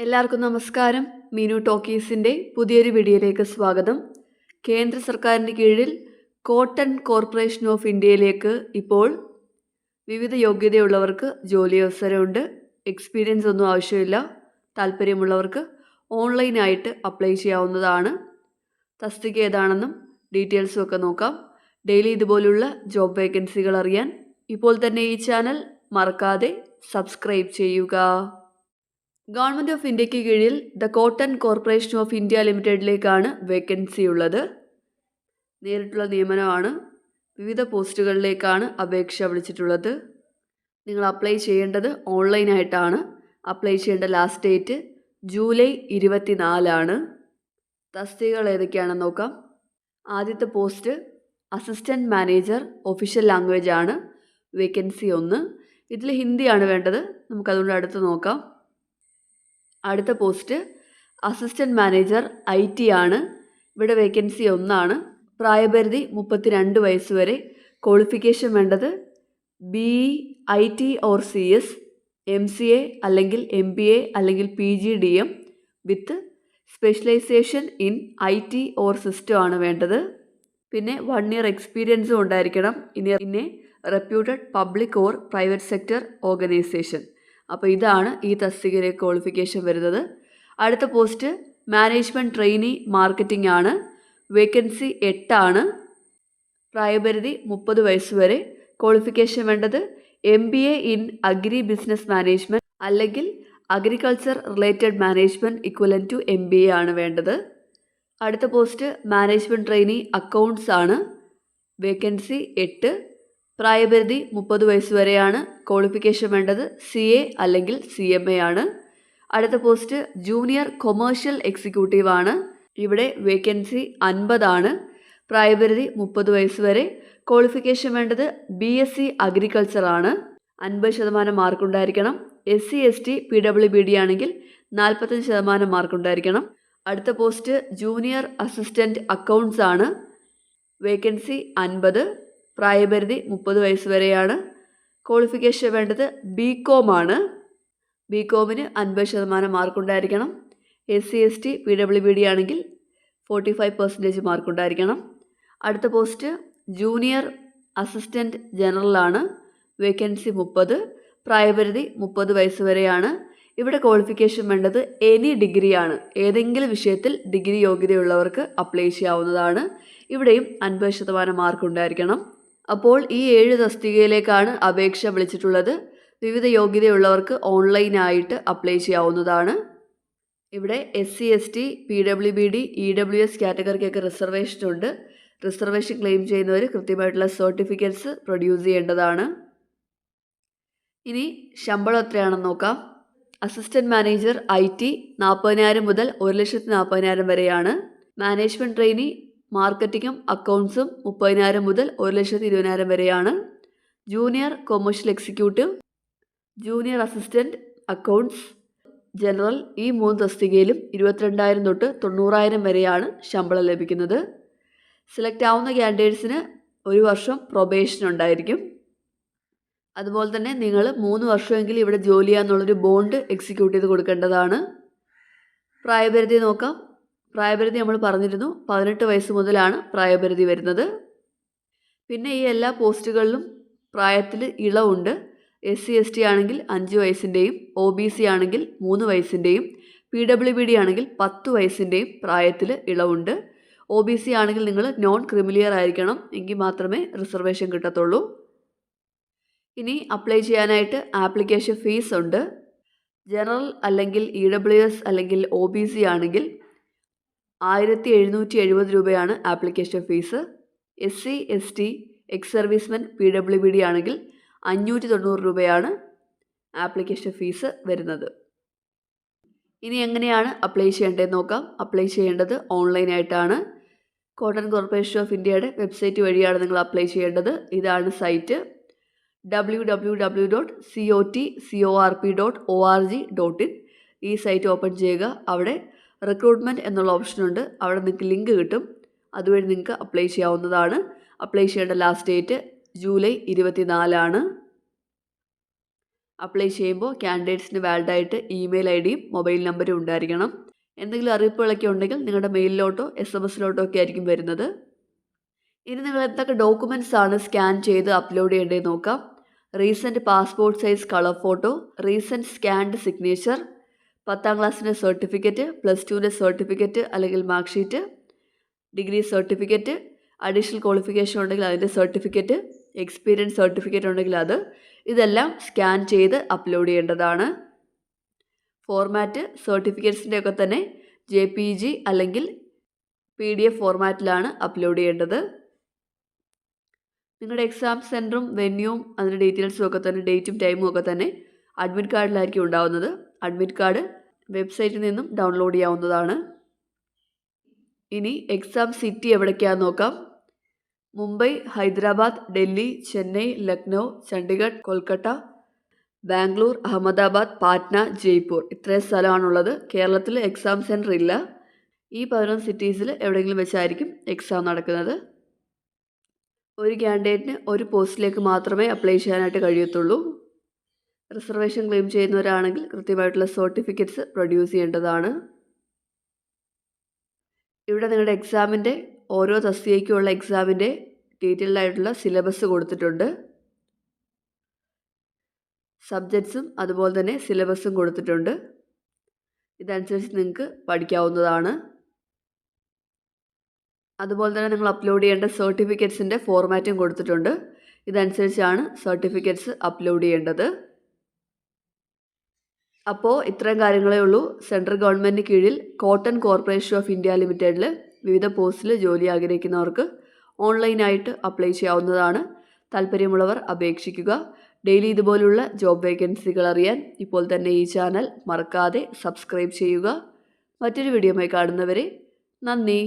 എല്ലാവർക്കും നമസ്കാരം. മീനു ടോക്കീസിൻ്റെ പുതിയൊരു വീഡിയോയിലേക്ക് സ്വാഗതം. കേന്ദ്ര സർക്കാരിൻ്റെ കീഴിൽ കോട്ടൺ കോർപ്പറേഷൻ ഓഫ് ഇന്ത്യയിലേക്ക് ഇപ്പോൾ വിവിധ യോഗ്യതയുള്ളവർക്ക് ജോലി അവസരമുണ്ട്. എക്സ്പീരിയൻസ് ഒന്നും ആവശ്യമില്ല. താല്പര്യമുള്ളവർക്ക് ഓൺലൈനായിട്ട് അപ്ലൈ ചെയ്യാവുന്നതാണ്. തസ്തിക ഏതാണെന്നും ഡീറ്റെയിൽസും ഒക്കെ നോക്കാം. ഡെയിലി ഇതുപോലുള്ള ജോബ് വേക്കൻസികൾ അറിയാൻ ഇപ്പോൾ തന്നെ ഈ ചാനൽ മറക്കാതെ സബ്സ്ക്രൈബ് ചെയ്യുക. ഗവൺമെൻറ് ഓഫ് ഇന്ത്യക്ക് കീഴിൽ the cotton corporation of India ലിമിറ്റഡിലേക്കാണ് വേക്കൻസി ഉള്ളത്. നേരിട്ടുള്ള നിയമനമാണ്. വിവിധ പോസ്റ്റുകളിലേക്കാണ് അപേക്ഷ വിളിച്ചിട്ടുള്ളത്. നിങ്ങൾ അപ്ലൈ ചെയ്യേണ്ടത് ഓൺലൈനായിട്ടാണ്. അപ്ലൈ ചെയ്യേണ്ട ലാസ്റ്റ് ഡേറ്റ് ജൂലൈ 24 തസ്തികകൾ ഏതൊക്കെയാണെന്ന് നോക്കാം. ആദ്യത്തെ post assistant manager official language ആണ്. വേക്കൻസി 1. ഇതിൽ ഹിന്ദിയാണ് വേണ്ടത്. നമുക്കതുകൊണ്ട് അടുത്ത് നോക്കാം. അടുത്ത പോസ്റ്റ് അസിസ്റ്റൻറ്റ് മാനേജർ IT ആണ്. ഇവിടെ വേക്കൻസി 1. പ്രായപരിധി 32 വയസ്സ് വരെ. ക്വാളിഫിക്കേഷൻ വേണ്ടത് BE IT or CS, MCA അല്ലെങ്കിൽ MBA അല്ലെങ്കിൽ PGDM with specialisation in IT or system ആണ് വേണ്ടത്. പിന്നെ 1 ഇയർ എക്സ്പീരിയൻസും ഉണ്ടായിരിക്കണം. ഇനി reputed public or private sector organisation. അപ്പോൾ ഇതാണ് ഈ തസ്തികയിലെ ക്വാളിഫിക്കേഷൻ വരുന്നത്. അടുത്ത പോസ്റ്റ് മാനേജ്മെൻറ്റ് ട്രെയിനി മാർക്കറ്റിംഗ് ആണ്. വേക്കൻസി 8. പ്രായപരിധി 30 വയസ്സ് വരെ. ക്വാളിഫിക്കേഷൻ വേണ്ടത് MBA in agri business management അല്ലെങ്കിൽ agriculture related management equivalent to MBA ആണ് വേണ്ടത്. അടുത്ത പോസ്റ്റ് മാനേജ്മെൻറ്റ് ട്രെയിനി അക്കൗണ്ട്സ് ആണ്. വേക്കൻസി 8. പ്രായപരിധി 30 വയസ്സ് വരെയാണ്. ക്വാളിഫിക്കേഷൻ വേണ്ടത് CA അല്ലെങ്കിൽ CMA ആണ്. അടുത്ത പോസ്റ്റ് ജൂനിയർ കൊമേഴ്ഷ്യൽ എക്സിക്യൂട്ടീവ് ആണ്. ഇവിടെ വേക്കൻസി 50. പ്രായപരിധി 30 വയസ്സ് വരെ. ക്വാളിഫിക്കേഷൻ വേണ്ടത് BSc അഗ്രികൾച്ചർ ആണ്. 50% മാർക്കുണ്ടായിരിക്കണം. SC ST PWBD ആണെങ്കിൽ 45% മാർക്കുണ്ടായിരിക്കണം. അടുത്ത പോസ്റ്റ് ജൂനിയർ അസിസ്റ്റൻറ്റ് അക്കൗണ്ട്സ് ആണ്. വേക്കൻസി 50. പ്രായപരിധി 30 വയസ്സ് വരെയാണ്. ക്വാളിഫിക്കേഷൻ വേണ്ടത് BCom ആണ്. BComന് 50% മാർക്കുണ്ടായിരിക്കണം. SC ST PWBD ആണെങ്കിൽ 45% മാർക്കുണ്ടായിരിക്കണം. അടുത്ത പോസ്റ്റ് ജൂനിയർ അസിസ്റ്റൻറ്റ് ജനറൽ ആണ്. വേക്കൻസി 30. പ്രായപരിധി 30 വയസ്സ് വരെയാണ്. ഇവിടെ ക്വാളിഫിക്കേഷൻ വേണ്ടത് എനി ഡിഗ്രിയാണ്. ഏതെങ്കിലും വിഷയത്തിൽ ഡിഗ്രി യോഗ്യതയുള്ളവർക്ക് അപ്ലൈ ചെയ്യാവുന്നതാണ്. ഇവിടെയും 50% മാർക്കുണ്ടായിരിക്കണം. അപ്പോൾ ഈ 7 തസ്തികയിലേക്കാണ് അപേക്ഷ വിളിച്ചിട്ടുള്ളത്. വിവിധ യോഗ്യതയുള്ളവർക്ക് ഓൺലൈനായിട്ട് അപ്ലൈ ചെയ്യാവുന്നതാണ്. ഇവിടെ SC ST PWBD EWS കാറ്റഗറിക്കൊക്കെ റിസർവേഷൻ ഉണ്ട്. റിസർവേഷൻ ക്ലെയിം ചെയ്യുന്നവർ കൃത്യമായിട്ടുള്ള സർട്ടിഫിക്കറ്റ്സ് പ്രൊഡ്യൂസ് ചെയ്യേണ്ടതാണ്. ഇനി ശമ്പളം എത്രയാണെന്ന് നോക്കാം. അസിസ്റ്റൻറ്റ് മാനേജർ IT 40,000 മുതൽ 1,40,000 വരെയാണ്. മാനേജ്മെൻറ്റ് ട്രെയിനി മാർക്കറ്റിങ്ങും അക്കൗണ്ട്സും 30,000 മുതൽ 1,20,000 വരെയാണ്. Junior commercial executive, junior assistant accounts general ഈ 3 തസ്തികയിലും 22,000 തൊട്ട് 90,000 വരെയാണ് ശമ്പളം ലഭിക്കുന്നത്. സെലക്ട് ആവുന്ന ക്യാൻഡിഡേറ്റ്സിന് 1 വർഷം പ്രൊബേഷൻ ഉണ്ടായിരിക്കും. അതുപോലെ തന്നെ നിങ്ങൾ 3 വർഷമെങ്കിലും ഇവിടെ ജോലി ചെയ്യാന്നുള്ളൊരു ബോണ്ട് എക്സിക്യൂട്ട് ചെയ്ത് കൊടുക്കേണ്ടതാണ്. പ്രായപരിധി നോക്കാം. പ്രായപരിധി നമ്മൾ പറഞ്ഞിരുന്നു 18 വയസ്സ് മുതലാണ് പ്രായപരിധി വരുന്നത്. പിന്നെ ഈ എല്ലാ പോസ്റ്റുകളിലും പ്രായത്തിൽ ഇളവുണ്ട്. SC ST ആണെങ്കിൽ 5 വയസ്സിൻ്റെയും OBC ആണെങ്കിൽ 3 വയസ്സിൻ്റെയും PWBD ആണെങ്കിൽ 10 വയസ്സിൻ്റെയും പ്രായത്തിൽ ഇളവുണ്ട്. OBC ആണെങ്കിൽ നിങ്ങൾ നോൺ ക്രിമിലിയർ ആയിരിക്കണം. എങ്കിൽ മാത്രമേ റിസർവേഷൻ കിട്ടത്തുള്ളൂ. ഇനി അപ്ലൈ ചെയ്യാനായിട്ട് ആപ്ലിക്കേഷൻ ഫീസ് ഉണ്ട്. ജനറൽ അല്ലെങ്കിൽ EWS അല്ലെങ്കിൽ OBC ആണെങ്കിൽ 1,770 രൂപയാണ് application fees. SC ST ex servicemen PWBD ആണെങ്കിൽ 590 രൂപയാണ് ആപ്ലിക്കേഷൻ ഫീസ് വരുന്നത്. ഇനി എങ്ങനെയാണ് അപ്ലൈ ചെയ്യേണ്ടതെന്ന് നോക്കാം. അപ്ലൈ ചെയ്യേണ്ടത് ഓൺലൈനായിട്ടാണ്. കോട്ടൺ കോർപ്പറേഷൻ ഓഫ് ഇന്ത്യയുടെ വെബ്സൈറ്റ് വഴിയാണ് നിങ്ങൾ അപ്ലൈ ചെയ്യേണ്ടത്. ഇതാണ് സൈറ്റ് www.cotcorp.org.in. ഈ സൈറ്റ് ഓപ്പൺ ചെയ്യുക. അവിടെ റിക്രൂട്ട്മെൻറ്റ് എന്നുള്ള ഓപ്ഷനുണ്ട്. അവിടെ നിങ്ങൾക്ക് ലിങ്ക് കിട്ടും. അതുവഴി നിങ്ങൾക്ക് അപ്ലൈ ചെയ്യാവുന്നതാണ്. അപ്ലൈ ചെയ്യേണ്ട ലാസ്റ്റ് ഡേറ്റ് ജൂലൈ 24. അപ്ലൈ ചെയ്യുമ്പോൾ കാൻഡിഡേറ്റ്സിന് വാലിഡായിട്ട് ഇമെയിൽ ഐ ഡിയും മൊബൈൽ നമ്പറും ഉണ്ടായിരിക്കണം. എന്തെങ്കിലും അറിയിപ്പുകളൊക്കെ ഉണ്ടെങ്കിൽ നിങ്ങളുടെ മെയിലിലോട്ടോ SMS-ലോട്ടോ ഒക്കെ ആയിരിക്കും വരുന്നത്. ഇനി നിങ്ങൾ എന്തൊക്കെ ഡോക്യുമെൻറ്റ്സ് ആണ് സ്കാൻ ചെയ്ത് അപ്ലോഡ് ചെയ്യേണ്ടതെന്ന് നോക്കാം. Recent passport size colour photo, recent scanned signature, 10ാം ക്ലാസ്സിൻ്റെ സർട്ടിഫിക്കറ്റ്, +2ൻ്റെ സർട്ടിഫിക്കറ്റ് അല്ലെങ്കിൽ mark sheet, degree certificate, additional qualification ഉണ്ടെങ്കിൽ അതിൻ്റെ സർട്ടിഫിക്കറ്റ്, എക്സ്പീരിയൻസ് സർട്ടിഫിക്കറ്റ് ഉണ്ടെങ്കിൽ അത്, ഇതെല്ലാം സ്കാൻ ചെയ്ത് അപ്ലോഡ് ചെയ്യേണ്ടതാണ്. ഫോർമാറ്റ് സർട്ടിഫിക്കറ്റ്സിൻ്റെ ഒക്കെ തന്നെ JPG അല്ലെങ്കിൽ PDF ഫോർമാറ്റിലാണ് അപ്ലോഡ് ചെയ്യേണ്ടത്. നിങ്ങളുടെ എക്സാം സെൻറ്ററും വെന്യൂവും അതിൻ്റെ ഡീറ്റെയിൽസും ഒക്കെ തന്നെ, ഡേറ്റും ടൈമും ഒക്കെ തന്നെ അഡ്മിറ്റ് കാർഡിലായിരിക്കും ഉണ്ടാവുന്നത്. അഡ്മിറ്റ് കാർഡ് വെബ്സൈറ്റിൽ നിന്നും ഡൗൺലോഡ് ചെയ്യാവുന്നതാണ്. ഇനി എക്സാം സിറ്റി എവിടേക്കാണെന്ന് നോക്കാം. മുംബൈ, ഹൈദരാബാദ്, ഡൽഹി, ചെന്നൈ, ലക്നൗ, ചണ്ഡീഗഡ്, കൊൽക്കത്ത, ബാംഗ്ലൂർ, അഹമ്മദാബാദ്, പാറ്റ്ന, ജയ്പൂർ, ഇത്രയും സ്ഥലമാണുള്ളത്. കേരളത്തിൽ എക്സാം സെൻറ്റർ ഇല്ല. ഈ 11 സിറ്റീസിൽ എവിടെയെങ്കിലും വെച്ചായിരിക്കും എക്സാം നടക്കുന്നത്. ഒരു കാൻഡിഡേറ്റിന് ഒരു പോസ്റ്റിലേക്ക് മാത്രമേ അപ്ലൈ ചെയ്യാനായിട്ട് കഴിയത്തുള്ളൂ. റിസർവേഷൻ ക്ലെയിം ചെയ്യുന്നവരാണെങ്കിൽ കൃത്യമായിട്ടുള്ള സർട്ടിഫിക്കറ്റ്സ് പ്രൊഡ്യൂസ് ചെയ്യേണ്ടതാണ്. ഇവിടെ നിങ്ങളുടെ എക്സാമിൻ്റെ ഓരോ തസ്തികയ്ക്കുമുള്ള എക്സാമിൻ്റെ ഡീറ്റെയിൽഡ് ആയിട്ടുള്ള സിലബസ് കൊടുത്തിട്ടുണ്ട്. സബ്ജക്ട്സും അതുപോലെ തന്നെ സിലബസും കൊടുത്തിട്ടുണ്ട്. ഇതനുസരിച്ച് നിങ്ങൾക്ക് പഠിക്കാവുന്നതാണ്. അതുപോലെ തന്നെ നിങ്ങൾ അപ്ലോഡ് ചെയ്യേണ്ട സർട്ടിഫിക്കറ്റ്സിൻ്റെ ഫോർമാറ്റും കൊടുത്തിട്ടുണ്ട്. ഇതനുസരിച്ചാണ് സർട്ടിഫിക്കറ്റ്സ് അപ്ലോഡ് ചെയ്യേണ്ടത്. അപ്പോൾ ഇത്രയും കാര്യങ്ങളേ ഉള്ളൂ. സെൻട്രൽ ഗവൺമെൻറ്റിന് കീഴിൽ കോട്ടൺ കോർപ്പറേഷൻ ഓഫ് ഇന്ത്യ ലിമിറ്റഡിൽ വിവിധ പോസ്റ്റിൽ ജോലി ആഗ്രഹിക്കുന്നവർക്ക് ഓൺലൈനായിട്ട് അപ്ലൈ ചെയ്യാവുന്നതാണ്. താല്പര്യമുള്ളവർ അപേക്ഷിക്കുക. ഡെയിലി ഇതുപോലുള്ള ജോബ് വേക്കൻസികൾ അറിയാൻ ഇപ്പോൾ തന്നെ ഈ ചാനൽ മറക്കാതെ സബ്സ്ക്രൈബ് ചെയ്യുക. മറ്റൊരു വീഡിയോയുമായി കാണുന്നവരെ നന്ദി.